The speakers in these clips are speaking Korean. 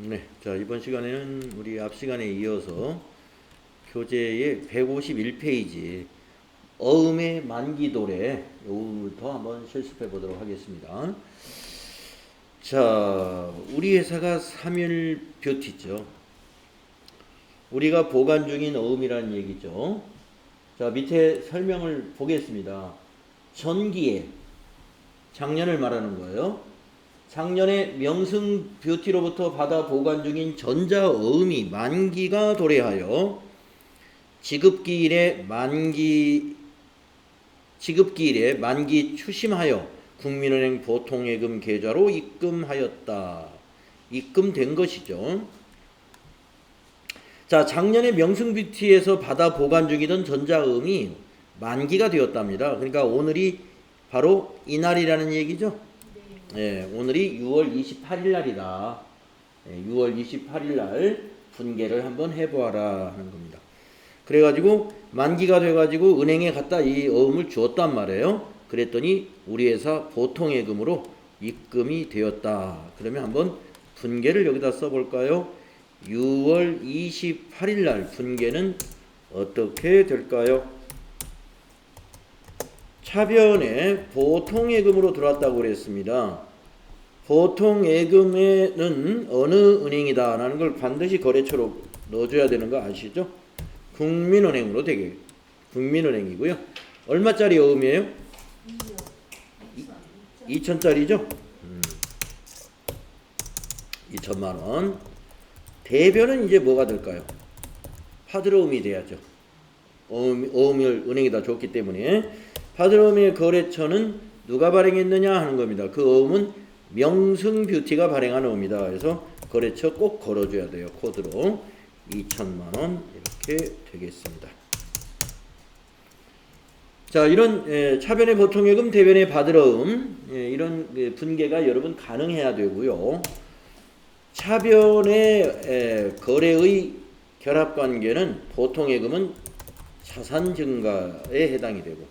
네, 자 이번 시간에는 우리 앞 시간에 이어서 교재의 151페이지 어음의 만기도래 요부터 한번 실습해 보도록 하겠습니다. 자, 우리 회사가 3일 뷰티죠. 우리가 보관 중인 어음이라는 얘기죠. 자, 밑에 설명을 보겠습니다. 전기에 작년을 말하는 거예요. 작년에 명승 뷰티로부터 받아 보관 중인 전자어음이 만기가 도래하여 지급기일에 만기 추심하여 국민은행 보통예금 계좌로 입금하였다. 입금된 것이죠. 자, 작년에 명승 뷰티에서 받아 보관 중이던 전자어음이 만기가 되었답니다. 그러니까 오늘이 바로 이날이라는 얘기죠. 예, 오늘이 6월 28일 날이다. 예, 6월 28일 날 분개를 한번 해보아라 하는 겁니다. 그래가지고 만기가 돼가지고 은행에 갖다 이 어음을 주었단 말이에요. 그랬더니 우리 회사 보통예금으로 입금이 되었다. 그러면 한번 분개를 여기다 써볼까요? 6월 28일 날 분개는 어떻게 될까요? 차변에 보통예금으로 들어왔다고 그랬습니다. 보통예금에는 어느 은행이다 라는 걸 반드시 거래처로 넣어줘야 되는 거 아시죠? 국민은행으로 되게 국민은행이고요. 얼마짜리 어음이에요? 2천짜리죠? 2천만원. 대변은 이제 뭐가 될까요? 파드러움이 돼야죠. 어음을 은행에다 줬기 때문에 파드러움의 거래처는 누가 발행했느냐 하는 겁니다. 그 어음은 명승뷰티가 발행한 어음이다. 그래서 거래처 꼭 걸어줘야 돼요. 코드로 2천만원 이렇게 되겠습니다. 자, 이런 차변의 보통예금, 대변의 파드러움 이런 분개가 여러분 가능해야 되고요. 차변의 거래의 결합관계는 보통예금은 자산 증가에 해당이 되고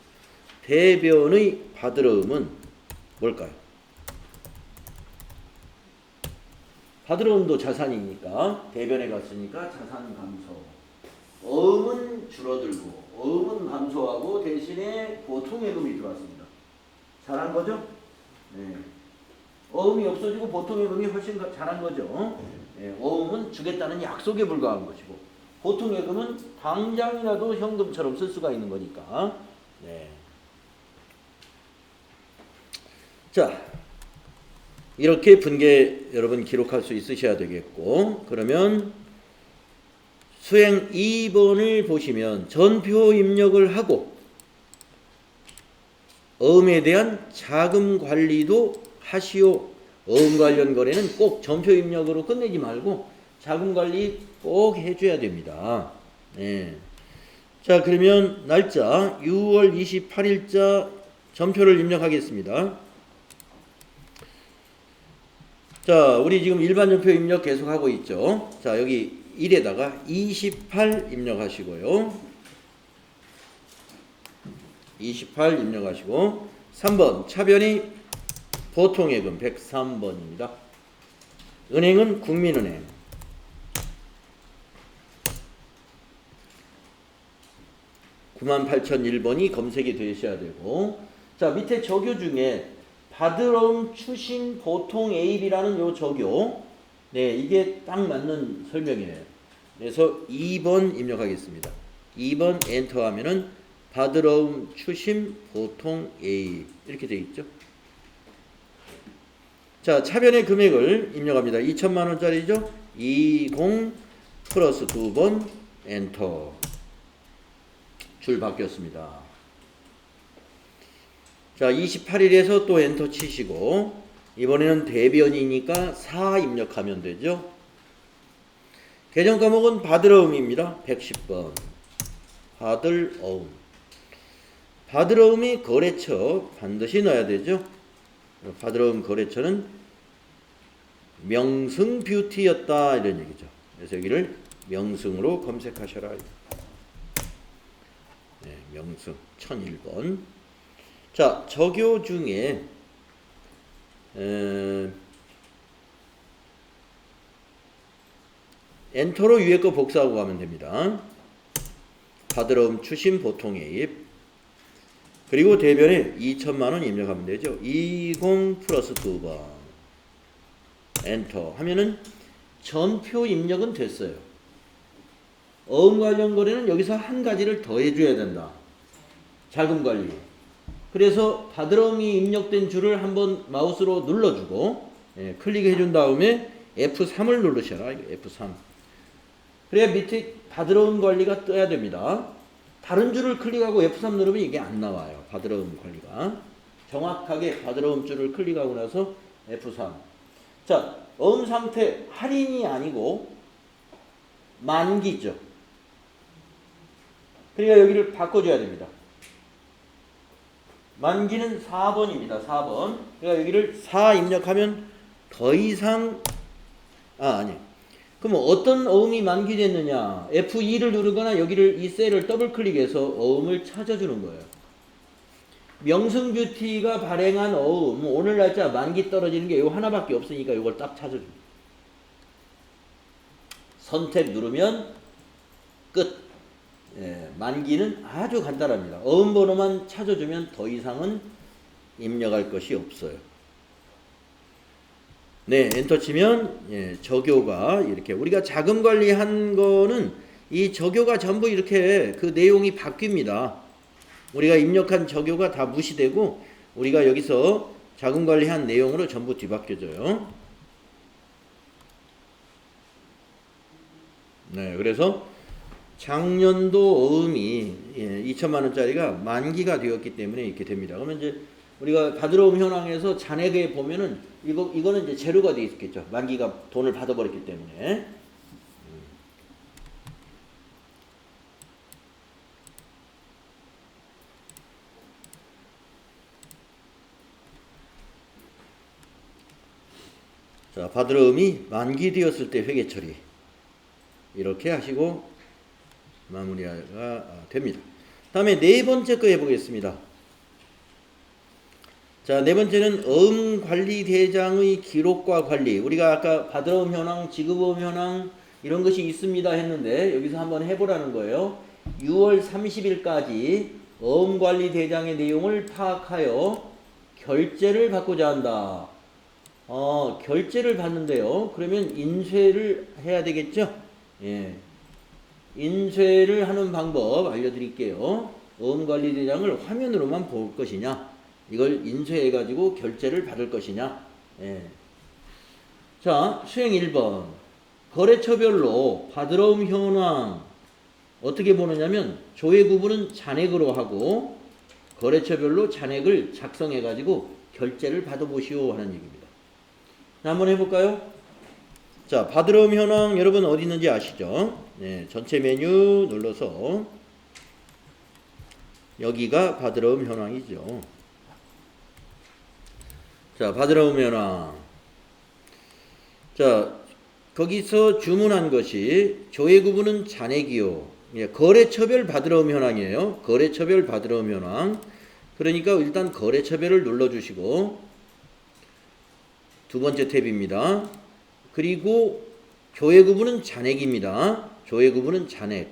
대변의 파드러움은 뭘까요? 파드러움도 자산이니까 대변에 갔으니까 자산 감소. 어음은 줄어들고 어음은 감소하고 대신에 보통예금이 들어왔습니다. 잘한 거죠? 네. 어음이 없어지고 보통예금이 훨씬 잘한 거죠. 네. 어음은 주겠다는 약속에 불과한 것이고 보통예금은 당장이라도 현금처럼 쓸 수가 있는 거니까. 네. 자, 이렇게 분개 여러분 기록할 수 있으셔야 되겠고, 그러면 수행 2번을 보시면 전표 입력을 하고 어음에 대한 자금 관리도 하시오. 어음 관련 거래는 꼭 전표 입력으로 끝내지 말고 자금 관리 꼭 해줘야 됩니다. 네. 자, 그러면 날짜 6월 28일자 전표를 입력하겠습니다. 자, 우리 지금 일반 전표 입력 계속하고 있죠. 자, 여기 1에다가 28 입력하시고요. 28 입력하시고 3번 차변이 보통예금 103번입니다. 은행은 국민은행. (98,001번이) 검색이 되셔야 되고, 자, 밑에 적요 중에 파드러움 추심 보통 A비라는 요 적요, 네, 이게 딱 맞는 설명이에요. 그래서 2번 입력하겠습니다. 2번 엔터 하면은 파드러움 추심 보통 A 이렇게 되어 있죠. 자, 차변의 금액을 입력합니다. 2천만원짜리죠. 20 플러스 2번 엔터. 줄 바뀌었습니다. 자, 28일에서 또 엔터 치시고 이번에는 대변이니까 4 입력하면 되죠. 계정 과목은 파드러움입니다. 110번. 파드러움. 파드러움이 거래처 반드시 넣어야 되죠. 파드러움 거래처는 명승뷰티였다 이런 얘기죠. 그래서 여기를 명승으로 검색하셔라. 네, 명승 1001번. 자, 적요 중에 엔터로 위에 거 복사하고 가면 됩니다. 받으러움 추심 보통이입. 그리고 대변에 2천만 원 입력하면 되죠. 20 플러스 2번. 엔터 하면은 전표 입력은 됐어요. 어음 관련 거래는 여기서 한 가지를 더 해줘야 된다. 자금 관리. 그래서 받으러움이 입력된 줄을 한번 마우스로 눌러주고 클릭해 준 다음에 F3을 누르셔라. F3. 그래야 밑에 받으러움 관리가 떠야 됩니다. 다른 줄을 클릭하고 F3 누르면 이게 안 나와요. 받으러움 관리가. 정확하게 받으러움 줄을 클릭하고 나서 F3. 자, 어음 상태 할인이 아니고 만기죠. 그러니까 여기를 바꿔줘야 됩니다. 만기는 4번입니다. 4번. 그러니까 여기를 4 입력하면 더 이상 아니. 그럼 어떤 어음이 만기됐느냐? F2를 누르거나 여기를 이 셀을 더블 클릭해서 어음을 찾아주는 거예요. 명승뷰티가 발행한 어음 오늘 날짜 만기 떨어지는 게 이거 하나밖에 없으니까 이걸 딱 찾아줍니다. 선택 누르면 끝. 만기는 아주 간단합니다. 어음 번호만 찾아주면 더 이상은 입력할 것이 없어요. 네, 엔터 치면 적요가 이렇게 우리가 자금 관리한 거는 이 적요가 전부 이렇게 그 내용이 바뀝니다. 우리가 입력한 적요가 다 무시되고 우리가 여기서 자금 관리한 내용으로 전부 뒤바뀌어져요. 네, 그래서 작년도 어음이 2천만 원짜리가 만기가 되었기 때문에 이렇게 됩니다. 그러면 이제 우리가 받으러움 현황에서 잔액에 보면은 이거는 이제 제로가 되어 있겠죠. 만기가 돈을 받아버렸기 때문에. 자, 받으러움이 만기되었을 때 회계 처리 이렇게 하시고 마무리가 됩니다. 다음에 네 번째 거 해보겠습니다. 자, 네 번째는 어음 관리 대장의 기록과 관리. 우리가 아까 받으러움 현황, 지급어음 현황 이런 것이 있습니다 했는데 여기서 한번 해보라는 거예요. 6월 30일까지 어음 관리 대장의 내용을 파악하여 결제를 받고자 한다. 결제를 받는데요. 그러면 인쇄를 해야 되겠죠? 예. 인쇄를 하는 방법 알려드릴게요. 어음 관리 대장을 화면으로만 볼 것이냐? 이걸 인쇄해가지고 결제를 받을 것이냐. 자, 수행 1번. 거래처별로 받으러움 현황 어떻게 보느냐면 조회 구분은 잔액으로 하고 거래처별로 잔액을 작성해가지고 결제를 받아보시오 하는 얘기입니다. 자, 한번 해볼까요? 자, 받으러움 현황 여러분 어디 있는지 아시죠? 네, 전체 메뉴 눌러서 여기가 받으러움 현황이죠. 자, 받으러움 현황. 자, 거기서 주문한 것이 조회 구분은 잔액이요. 거래처별 받으러움 현황이에요. 거래처별 받으러움 현황. 그러니까 일단 거래처별을 눌러주시고 두 번째 탭입니다. 그리고 조회 구분은 잔액입니다. 조회 구분은 잔액.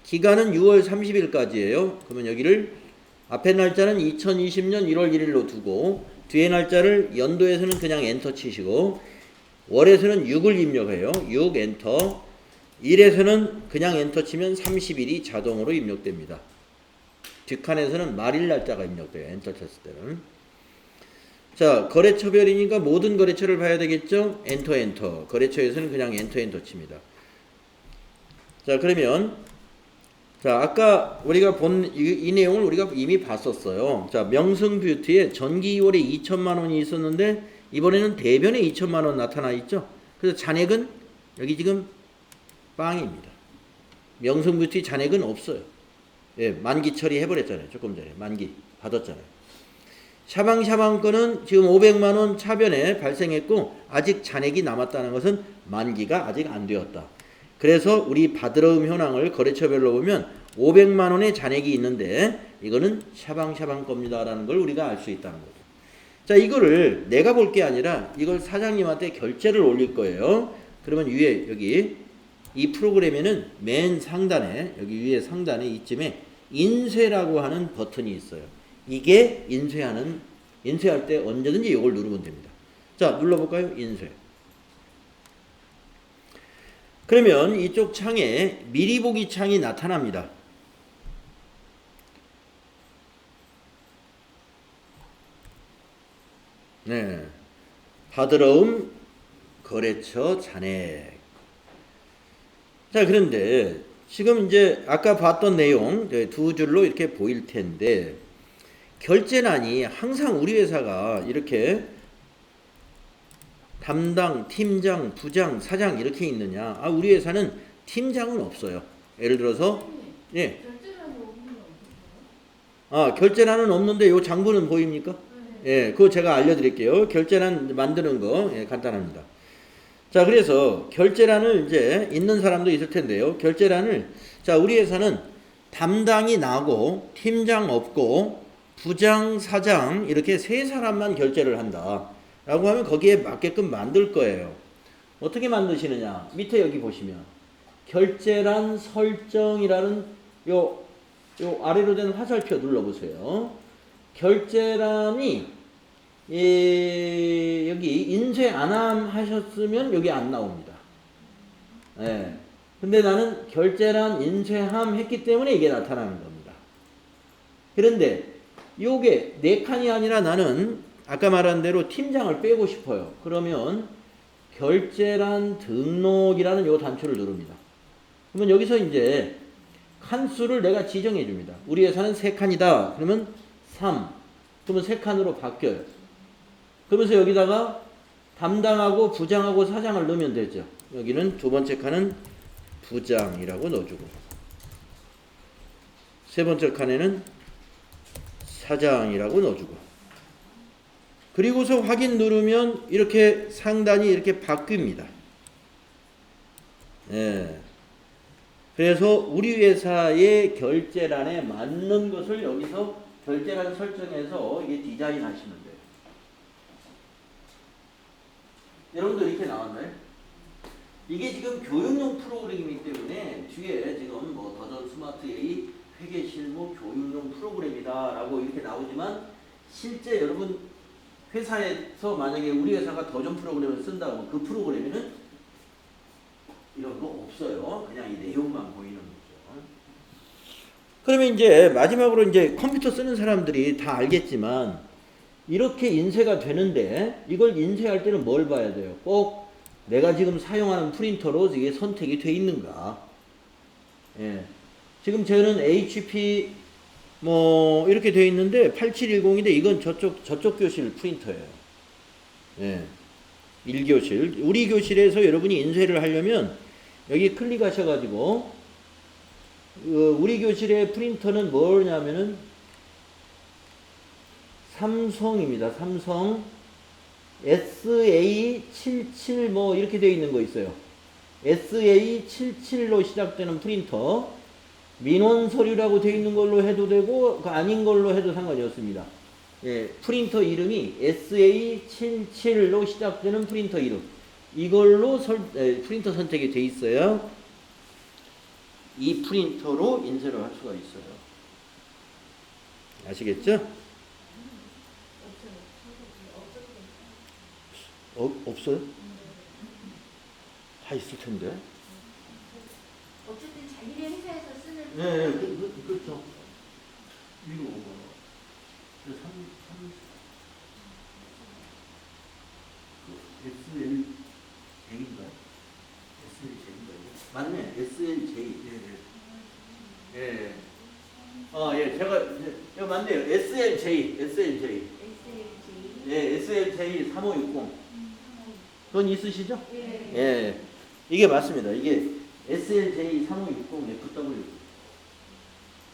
기간은 6월 30일까지예요. 그러면 여기를 앞에 날짜는 2020년 1월 1일로 두고 뒤에 날짜를 연도에서는 그냥 엔터 치시고 월에서는 6을 입력해요. 6 엔터. 일에서는 그냥 엔터 치면 30일이 자동으로 입력됩니다. 뒷칸에서는 말일 날짜가 입력돼요. 엔터 쳤을 때는. 자, 거래처별이니까 모든 거래처를 봐야 되겠죠? 엔터 엔터. 거래처에서는 그냥 엔터 엔터 칩니다. 자, 그러면 자, 아까 우리가 본 이 내용을 우리가 이미 봤었어요. 자, 명승뷰티에 전기 2월에 2천만 원이 있었는데 이번에는 대변에 2천만 원 나타나 있죠. 그래서 잔액은 여기 지금 빵입니다. 명승뷰티 잔액은 없어요. 예, 만기 처리해버렸잖아요. 조금 전에 만기 받았잖아요. 샤방샤방 거는 지금 500만 원 차변에 발생했고 아직 잔액이 남았다는 것은 만기가 아직 안 되었다. 그래서 우리 받으러움 현황을 거래처별로 보면 500만 원의 잔액이 있는데 이거는 샤방샤방 겁니다 라는 걸 우리가 알 수 있다는 거죠. 자, 이거를 내가 볼 게 아니라 이걸 사장님한테 결제를 올릴 거예요. 그러면 위에 여기 이 프로그램에는 맨 상단에 여기 위에 상단에 이쯤에 인쇄라고 하는 버튼이 있어요. 이게 인쇄할 때 언제든지 이걸 누르면 됩니다. 자, 눌러볼까요? 인쇄. 그러면 이쪽 창에 미리 보기 창이 나타납니다. 네. 바드러움 거래처 잔액. 자, 그런데 지금 이제 아까 봤던 내용 두 줄로 이렇게 보일 텐데 결제란이 항상 우리 회사가 이렇게 담당, 팀장, 부장, 사장 이렇게 있느냐? 아, 우리 회사는 팀장은 없어요. 예를 들어서 예. 아, 결제란은 없는데 요 장부는 보입니까? 예, 그거 제가 알려드릴게요. 결제란 만드는 거 예, 간단합니다. 자, 그래서 결제란을 이제 있는 사람도 있을 텐데요. 결제란을 자, 우리 회사는 담당이 나고 팀장 없고 부장, 사장 이렇게 세 사람만 결제를 한다. 라고 하면 거기에 맞게끔 만들 거예요. 어떻게 만드시느냐? 밑에 여기 보시면 결제란 설정이라는 요 아래로 된 화살표 눌러보세요. 결제란이 여기 인쇄 안함 하셨으면 여기 안 나옵니다. 예. 근데 나는 결제란 인쇄함 했기 때문에 이게 나타나는 겁니다. 그런데 요게 4칸이 아니라 나는 아까 말한 대로 팀장을 빼고 싶어요. 그러면 결제란 등록이라는 요 단추를 누릅니다. 그러면 여기서 이제 칸수를 내가 지정해 줍니다. 우리 회사는 3칸이다. 그러면 3. 그러면 3칸으로 바뀌어요. 그러면서 여기다가 담당하고 부장하고 사장을 넣으면 되죠. 여기는 두 번째 칸은 부장이라고 넣어주고 세 번째 칸에는 사장이라고 넣어주고 그리고서 확인 누르면 이렇게 상단이 이렇게 바뀝니다. 예. 그래서 우리 회사의 결제란에 맞는 것을 여기서 결제란 설정해서 이게 디자인 하시면 돼요. 여러분들 이렇게 나왔나요? 이게 지금 교육용 프로그램이기 때문에 뒤에 지금 뭐 더전 스마트 A 회계 실무 교육용 프로그램이다라고 이렇게 나오지만 실제 여러분 회사에서 만약에 우리 회사가 더전 프로그램을 쓴다면 그 프로그램에는 이런 거 없어요. 그냥 이 내용만 보이는 거죠. 그러면 이제 마지막으로 이제 컴퓨터 쓰는 사람들이 다 알겠지만 이렇게 인쇄가 되는데 이걸 인쇄할 때는 뭘 봐야 돼요? 꼭 내가 지금 사용하는 프린터로 이게 선택이 돼 있는가? 예. 지금 저는 HP 뭐 이렇게 되어 있는데 8710인데 이건 저쪽 교실 프린터예요. 예. 1교실. 우리 교실에서 여러분이 인쇄를 하려면 여기 클릭하셔가지고 우리 교실의 프린터는 뭐냐면은 삼성입니다. 삼성 SA77 뭐 이렇게 되어 있는 거 있어요. SA77로 시작되는 프린터 민원 서류라고 되어 있는 걸로 해도 되고 그 아닌 걸로 해도 상관이 없습니다. 예, 프린터 이름이 SA77로 시작되는 프린터 이름 이걸로 프린터 선택이 돼 있어요. 이 프린터로 인쇄를 할 수가 있어요. 아시겠죠? 없어요? 다 있을 텐데. 어쨌든 자기네 회사에서 쓰는 네, 그렇죠. 위로 SL J인가요? SL J인가요? 맞네, SL J. 예, 예. 예, 제가 맞네요. SL J, SL J. 예, SL J 3560. 그건 있으시죠? 예. 예, 이게 맞습니다. 이게 SLJ 3560 FW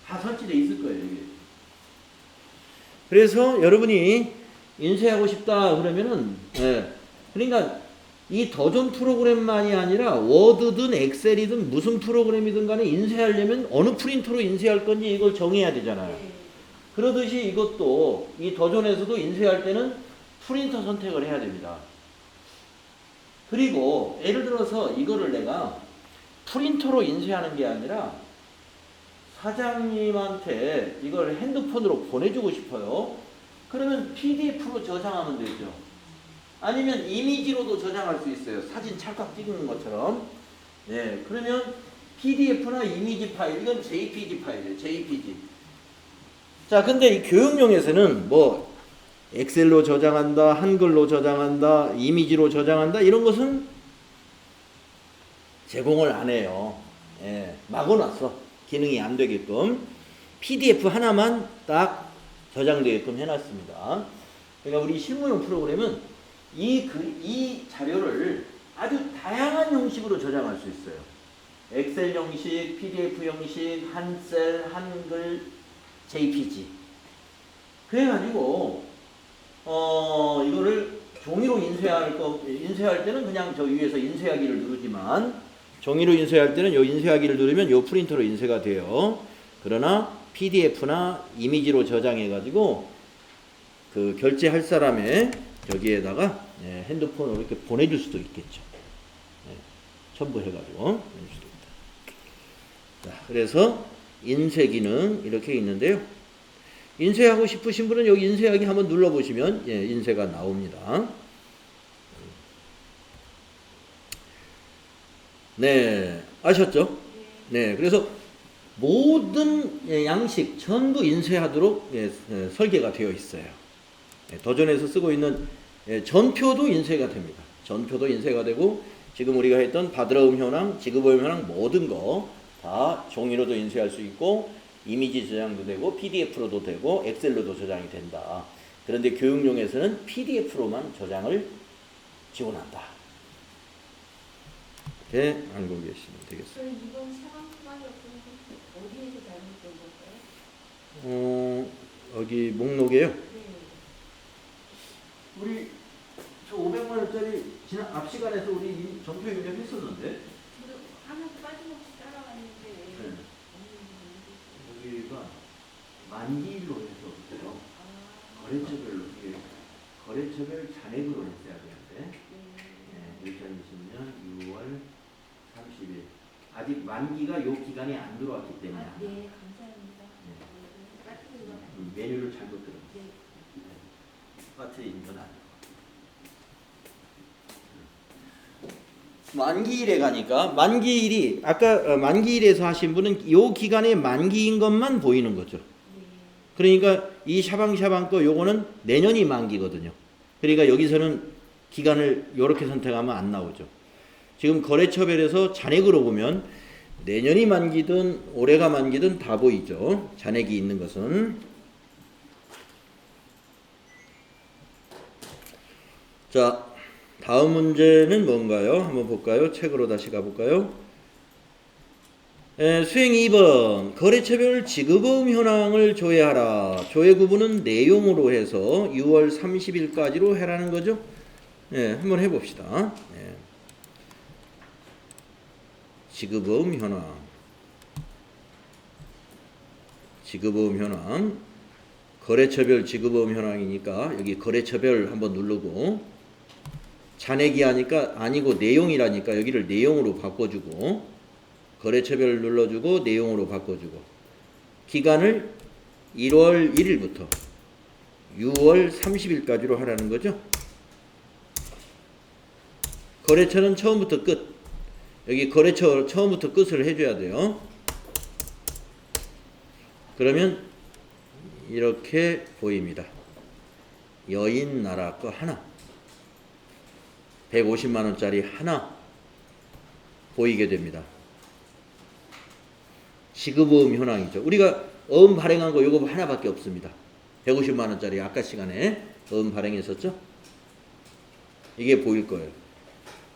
다 설치되어 있을 거예요. 이게. 그래서 여러분이 인쇄하고 싶다 그러면은 그러니까 이 더존 프로그램만이 아니라 워드든 엑셀이든 무슨 프로그램이든 간에 인쇄하려면 어느 프린터로 인쇄할 건지 이걸 정해야 되잖아요. 그러듯이 이것도 이 더존에서도 인쇄할 때는 프린터 선택을 해야 됩니다. 그리고 예를 들어서 이거를 내가 프린터로 인쇄하는 게 아니라 사장님한테 이걸 핸드폰으로 보내주고 싶어요. 그러면 PDF로 저장하면 되죠. 아니면 이미지로도 저장할 수 있어요. 사진 찰칵 찍는 것처럼. 네, 그러면 PDF나 이미지 파일, 이건 JPG 파일이에요. JPG. 자, 근데 이 교육용에서는 뭐 엑셀로 저장한다, 한글로 저장한다, 이미지로 저장한다 이런 것은 제공을 안 해요. 예, 막아놨어. 기능이 안 되게끔. PDF 하나만 딱 저장되게끔 해놨습니다. 그러니까 우리 실무용 프로그램은 이 자료를 아주 다양한 형식으로 저장할 수 있어요. 엑셀 형식, PDF 형식, 한셀, 한글, JPG. 그래가지고 이거를 종이로 인쇄할 때는 그냥 저 위에서 인쇄하기를 누르지만 종이로 인쇄할 때는 요 인쇄하기를 누르면 요 프린터로 인쇄가 돼요. 그러나 PDF나 이미지로 저장해가지고 그 결제할 사람의 저기에다가 핸드폰으로 이렇게 보내줄 수도 있겠죠. 첨부해가지고 보낼 수도 있다. 자, 그래서 인쇄 기능 이렇게 있는데요. 인쇄하고 싶으신 분은 여기 인쇄하기 한번 눌러보시면 인쇄가 나옵니다. 네, 아셨죠? 네, 그래서 모든 양식 전부 인쇄하도록 설계가 되어 있어요. 도전에서 쓰고 있는 전표도 인쇄가 됩니다. 전표도 인쇄가 되고 지금 우리가 했던 바드라움 현황, 지그보음 현황 모든 거 다 종이로도 인쇄할 수 있고 이미지 저장도 되고 PDF로도 되고 엑셀로도 저장이 된다. 그런데 교육용에서는 PDF로만 저장을 지원한다. 이렇게 알고 계시면 되겠습니다. 이번 샤방 수강이 어디에서 잘못된 걸까요? 여기 목록에요. 네. 우리 저 500만 원짜리 지난 앞 시간에서 우리 전표 입력했었는데. 하나도 빠짐없이 따라갔는데. 네. 여기가 만기일로 해서 그래요. 거래처별로 거래처별 잔액으로 했어야 되는데. 네. 2020년 6월 30일. 아직 만기가 요 기간에 안 들어왔기 때문에. 네, 감사합니다. 메뉴를 잘못 들었어요. 똑같은 건 아니고. 만기일에 가니까 만기일이 아까 만기일에서 하신 분은 요 기간에 만기인 것만 보이는 거죠. 그러니까 이 샤방샤방 거 요거는 내년이 만기거든요. 그러니까 여기서는 기간을 요렇게 선택하면 안 나오죠. 지금 거래처별에서 잔액으로 보면 내년이 만기든 올해가 만기든 다 보이죠. 잔액이 있는 것은. 자, 다음 문제는 뭔가요? 한번 볼까요? 책으로 다시 가볼까요? 수행 2번 거래처별 지급보험 현황을 조회하라. 조회 구분은 내용으로 해서 6월 30일까지로 해라는 거죠. 한번 해봅시다. 지급보험 현황, 지급보험 현황, 거래처별 지급보험 현황이니까 여기 거래처별 한번 누르고, 잔액이 하니까 아니고 내용이라니까 여기를 내용으로 바꿔주고, 거래처별 눌러주고 내용으로 바꿔주고, 기간을 1월 1일부터 6월 30일까지로 하라는 거죠. 거래처는 처음부터 끝. 여기 거래처 처음부터 끝을 해줘야 돼요. 그러면 이렇게 보입니다. 여인 나라 거 하나, 150만원짜리 하나 보이게 됩니다. 지급보험 현황이죠. 우리가 어음 발행한 거 요거 하나밖에 없습니다. 150만원짜리 아까 시간에 어음 발행했었죠. 이게 보일 거예요.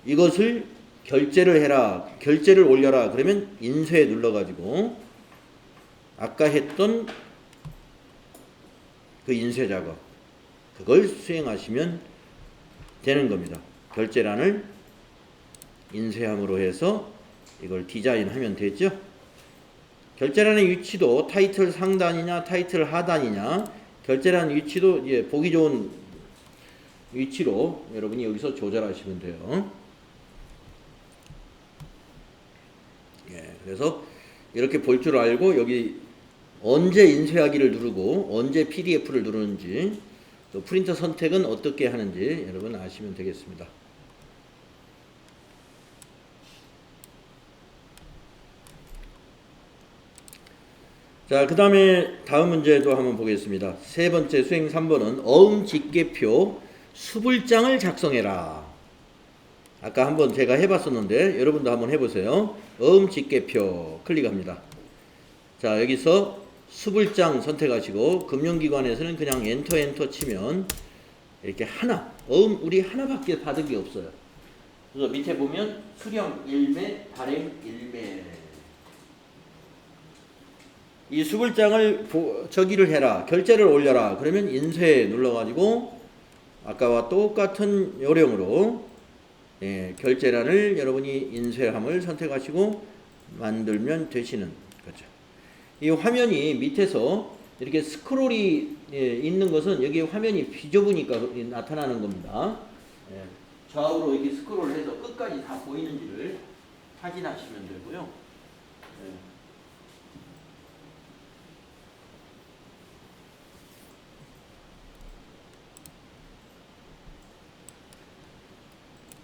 이것을 결제를 해라, 결제를 올려라 그러면 인쇄 눌러가지고 아까 했던 그 인쇄 작업 그걸 수행하시면 되는 겁니다. 결제란을 인쇄함으로 해서 이걸 디자인하면 되죠. 결제란의 위치도 타이틀 상단이냐 타이틀 하단이냐, 결제란 위치도 이제 보기 좋은 위치로 여러분이 여기서 조절하시면 돼요. 그래서 이렇게 볼 줄 알고 여기 언제 인쇄하기를 누르고 언제 PDF를 누르는지 또 프린터 선택은 어떻게 하는지 여러분 아시면 되겠습니다. 자, 그 다음에 다음 문제도 한번 보겠습니다. 세 번째 수행 3번은 어음 집계표 수불장을 작성해라. 아까 한번 제가 해봤었는데 여러분도 한번 해보세요. 어음 집계표 클릭합니다. 자, 여기서 수불장 선택하시고 금융기관에서는 그냥 엔터 치면 이렇게 하나, 어음 우리 하나밖에 받은 게 없어요. 그래서 밑에 보면 수령 1매, 발행 1매. 이 수불장을 저기를 해라, 결제를 올려라. 그러면 인쇄 눌러가지고 아까와 똑같은 요령으로 결제란을 여러분이 인쇄함을 선택하시고 만들면 되시는 거죠. 이 화면이 밑에서 이렇게 스크롤이 있는 것은 여기 화면이 비좁으니까 나타나는 겁니다. 좌우로 이렇게 스크롤해서 끝까지 다 보이는지를 확인하시면 되고요.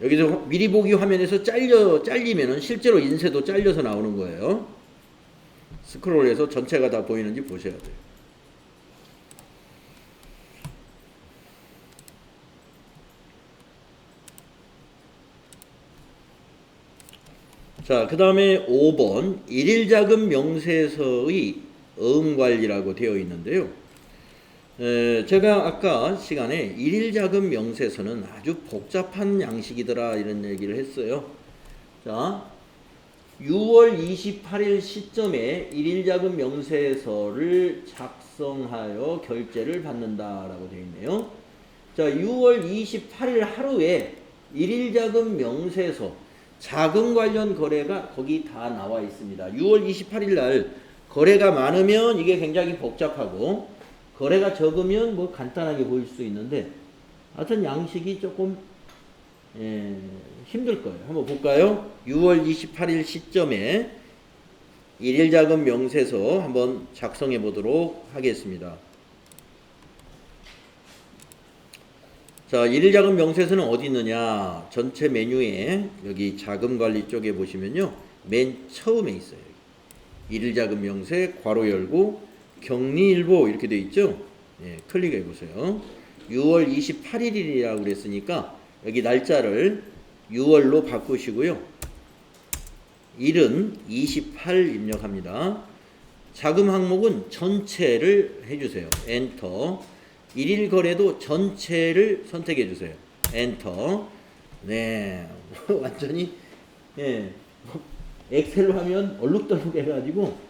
여기서 미리 보기 화면에서 잘리면은 실제로 인쇄도 잘려서 나오는 거예요. 스크롤해서 전체가 다 보이는지 보셔야 돼요. 자, 그 다음에 5번 일일자금 명세서의 어음관리라고 되어 있는데요. 제가 아까 시간에 일일자금 명세서는 아주 복잡한 양식이더라 이런 얘기를 했어요. 자, 6월 28일 시점에 일일자금 명세서를 작성하여 결제를 받는다라고 되어 있네요. 자, 6월 28일 하루에 일일자금 명세서 자금 관련 거래가 거기 다 나와 있습니다. 6월 28일 날 거래가 많으면 이게 굉장히 복잡하고 거래가 적으면 뭐 간단하게 보일 수 있는데 하여튼 양식이 조금 힘들 거예요. 한번 볼까요? 6월 28일 시점에 일일자금 명세서 한번 작성해 보도록 하겠습니다. 자, 일일자금 명세서는 어디 있느냐? 전체 메뉴에 여기 자금관리 쪽에 보시면요. 맨 처음에 있어요. 일일자금 명세 괄호 열고 격리일보 이렇게 돼 있죠. 클릭해 보세요. 6월 28일이라고 그랬으니까 여기 날짜를 6월로 바꾸시고요. 일은 28 입력합니다. 자금 항목은 전체를 해주세요. 엔터. 일일 거래도 전체를 선택해 주세요. 엔터. 네, 완전히 엑셀 화면 얼룩덜룩 해가지고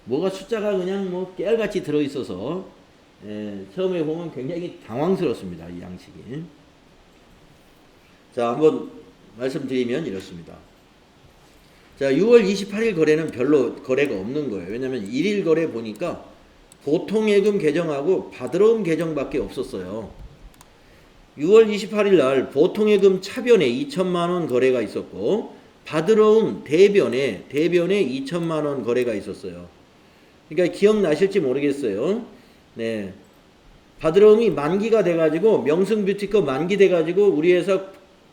뭐가 숫자가 그냥 뭐 깨알같이 들어있어서 처음에 보면 굉장히 당황스럽습니다. 이 양식이. 자, 한번 말씀드리면 이렇습니다. 자, 6월 28일 거래는 별로 거래가 없는 거예요. 왜냐면 일일 거래 보니까 보통예금 계정하고 받으러온 계정밖에 없었어요. 6월 28일 날 보통예금 차변에 2천만 원 거래가 있었고 받으러온 대변에 2천만 원 거래가 있었어요. 그러니까 기억나실지 모르겠어요. 네, 받으러옴이 만기가 돼가지고 명승뷰티 거 만기 돼가지고 우리 회사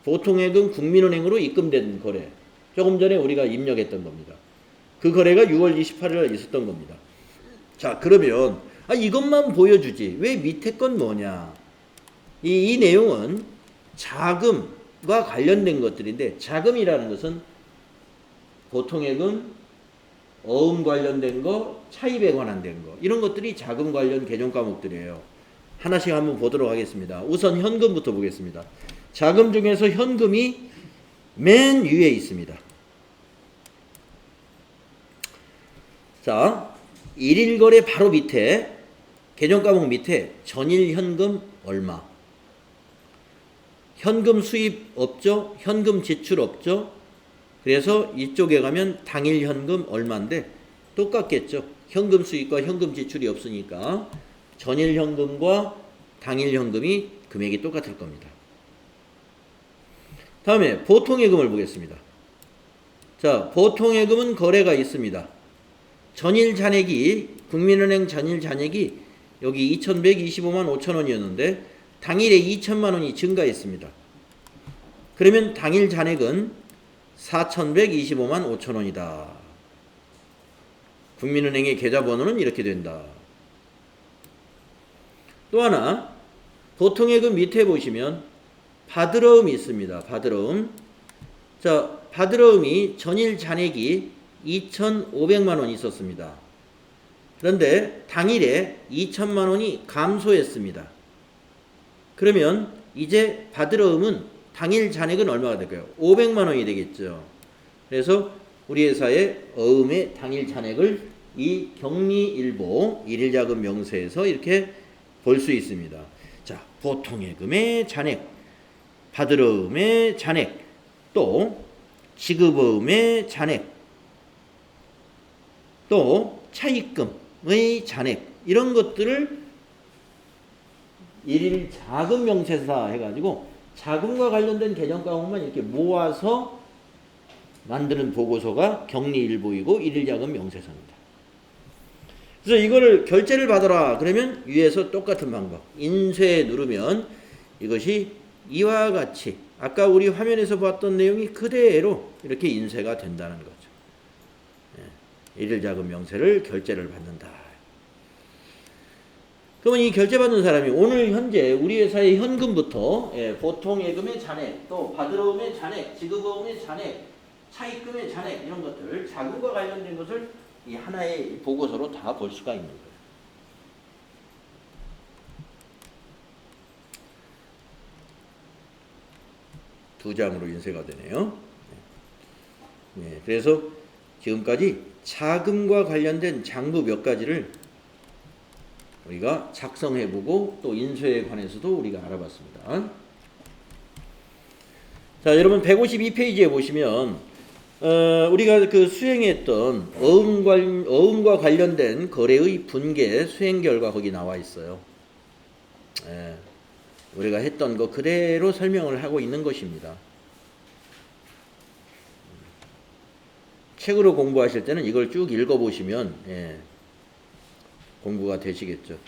보통예금 국민은행으로 입금된 거래. 조금 전에 우리가 입력했던 겁니다. 그 거래가 6월 28일 날 있었던 겁니다. 자, 그러면 이것만 보여주지 왜 밑에 건 뭐냐? 이 내용은 자금과 관련된 것들인데 자금이라는 것은 보통예금, 어음 관련된 거, 차입에 관한된 거 이런 것들이 자금 관련 개정 과목들이에요. 하나씩 한번 보도록 하겠습니다. 우선 현금부터 보겠습니다. 자금 중에서 현금이 맨 위에 있습니다. 자, 일일거래 바로 밑에 개정 과목 밑에 전일 현금 얼마, 현금 수입 없죠, 현금 지출 없죠. 그래서 이쪽에 가면 당일 현금 얼마인데 똑같겠죠. 현금 수입과 현금 지출이 없으니까 전일 현금과 당일 현금이 금액이 똑같을 겁니다. 다음에 보통예금을 보겠습니다. 자, 보통예금은 거래가 있습니다. 전일 잔액이 국민은행 전일 잔액이 여기 2,125만 5천 원이었는데 당일에 2천만 원이 증가했습니다. 그러면 당일 잔액은 4,125만 5천 원이다. 국민은행의 계좌번호는 이렇게 된다. 또 하나 보통예금 밑에 보시면 받으러움이 있습니다. 받으러움. 자, 받으러움이 전일 잔액이 2,500만 원이 있었습니다. 그런데 당일에 2천만 원이 감소했습니다. 그러면 이제 받으러움은 당일 잔액은 얼마가 될까요? 500만 원이 되겠죠. 그래서 우리 회사의 어음의 당일 잔액을 이 격리일보 일일자금 명세에서 이렇게 볼 수 있습니다. 자, 보통예금의 잔액, 받으러움의 잔액, 또 지급어음의 잔액, 또 차입금의 잔액, 이런 것들을 일일 자금 명세사 해가지고 자금과 관련된 계정 과목만 이렇게 모아서 만드는 보고서가 격리일보이고 일일자금 명세서입니다. 그래서 이거를 결제를 받아라 그러면 위에서 똑같은 방법 인쇄 누르면 이것이 이와 같이 아까 우리 화면에서 봤던 내용이 그대로 이렇게 인쇄가 된다는 거죠. 일일자금 명세를 결제를 받는다. 그러면 이 결제받는 사람이 오늘 현재 우리 회사의 현금부터 보통예금의 잔액, 또 받으러움의 잔액, 지급어음의 잔액, 차입금의 잔액 이런 것들 자금과 관련된 것을 이 하나의 보고서로 다 볼 수가 있는 거예요. 두 장으로 인쇄가 되네요. 네, 그래서 지금까지 자금과 관련된 장부 몇 가지를 우리가 작성해보고 또 인쇄에 관해서도 우리가 알아봤습니다. 자, 여러분 152페이지에 보시면 우리가 그 수행했던 어음과 관련된 거래의 분계 수행 결과 거기 나와 있어요. 우리가 했던 거 그대로 설명을 하고 있는 것입니다. 책으로 공부하실 때는 이걸 쭉 읽어보시면 공부가 되시겠죠.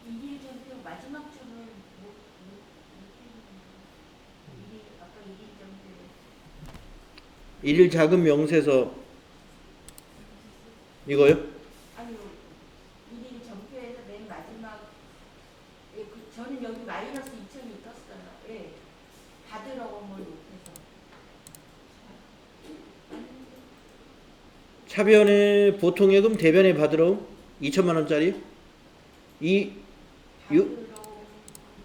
일일전표 마지막 줄은 아까 일일전표 일일 자금 명세서 이거요? 아니요 일일전표에서 맨 마지막 저는 여기 마이너스 2천이 떴어요. 받으러움을 못해서 차변의 보통예금 대변에 받으러움 2천만 원짜리 이 받으러움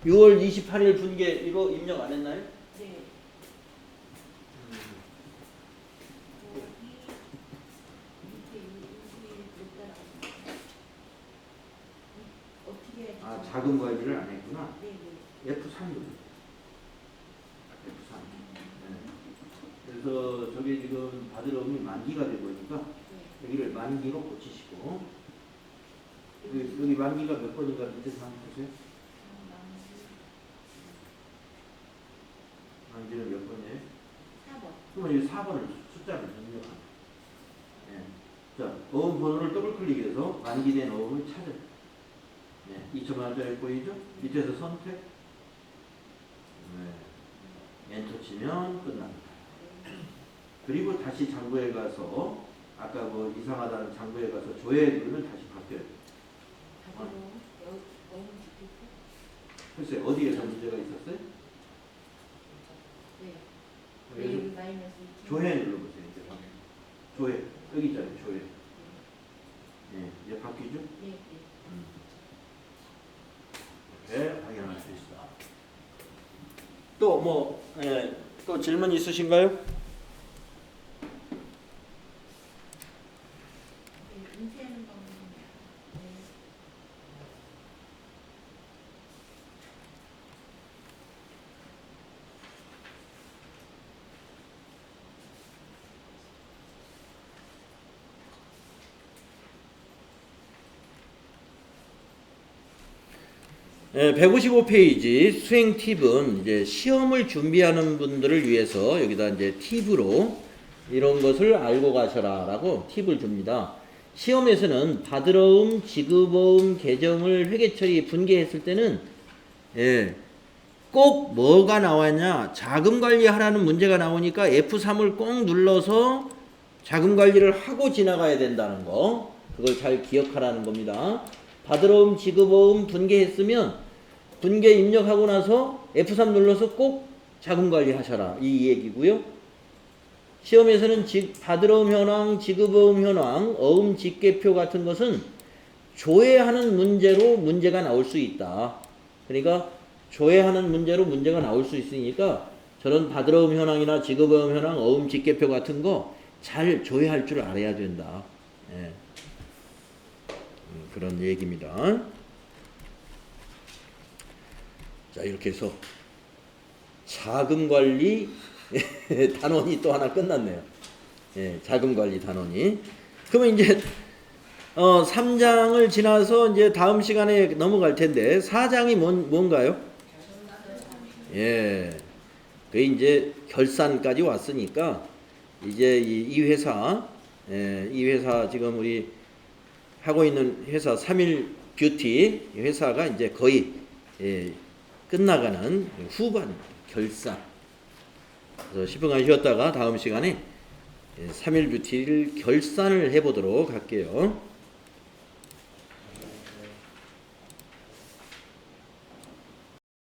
6월 28일 분계 이거 입력 안 했나요? 네. 어떻게 해야지? 아, 자금 관리를 안 했구나. 네네. F3이요. F3. 그래서 저게 지금 받으러움이 만기가 되고 있으니까 여기를 만기로 고치시고 여기 만기가 몇 번인가 밑에서 한번 보세요. 만기는 몇 번이에요? 4번. 그러면 이 4번을 숫자를 입력합니다. 자, 어음 번호를 더블 클릭해서 만기된 어음을 찾아요. 2천만 원짜리 보이죠? 밑에서 선택. 엔터 치면 끝납니다. 그리고 다시 장부에 가서 아까 뭐 이상하다는 장부에 가서 조회 누르면 다시 바뀌어요. 글쎄 어디에서 문제가 있었어요? 네. 마이너스 조회 눌러보세요. 이제 조회 여기 있잖아요. 조회. 이제 바뀌죠? 네. 이렇게 확인할 수 있어. 또 뭐 또 질문 있으신가요? 인쇄하는 방법입니다. 155페이지 수행 팁은 이제 시험을 준비하는 분들을 위해서 여기다 이제 팁으로 이런 것을 알고 가셔라라고 팁을 줍니다. 시험에서는 바드러움, 지급어음, 계정을 회계처리 분계했을 때는 꼭 뭐가 나왔냐? 자금 관리하라는 문제가 나오니까 F3을 꼭 눌러서 자금 관리를 하고 지나가야 된다는 거. 그걸 잘 기억하라는 겁니다. 바드러움, 지급어음 분계했으면 분계 입력하고 나서 F3 눌러서 꼭 자금 관리 하셔라. 이 얘기고요. 시험에서는 바드러움 현황, 지급어음 현황, 어음 직계표 같은 것은 조회하는 문제로 문제가 나올 수 있다. 그러니까 조회하는 문제로 문제가 나올 수 있으니까 저런 바드러움 현황이나 지급어음 현황, 어음 직계표 같은 거 잘 조회할 줄 알아야 된다. 예. 그런 얘기입니다. 자, 이렇게 해서 자금관리 단원이 또 하나 끝났네요. 예, 자금관리 단원이. 그러면 이제 3장을 지나서 이제 다음 시간에 넘어갈 텐데 4장이 뭔가요? 예, 그 이제 결산까지 왔으니까 이제 이 회사, 이 회사 지금 우리 하고 있는 회사 3일 뷰티 회사가 이제 거의 끝나가는 후반 결산. 그래서 10분간 쉬었다가 다음 시간에 3일 뷰티를 결산을 해보도록 할게요.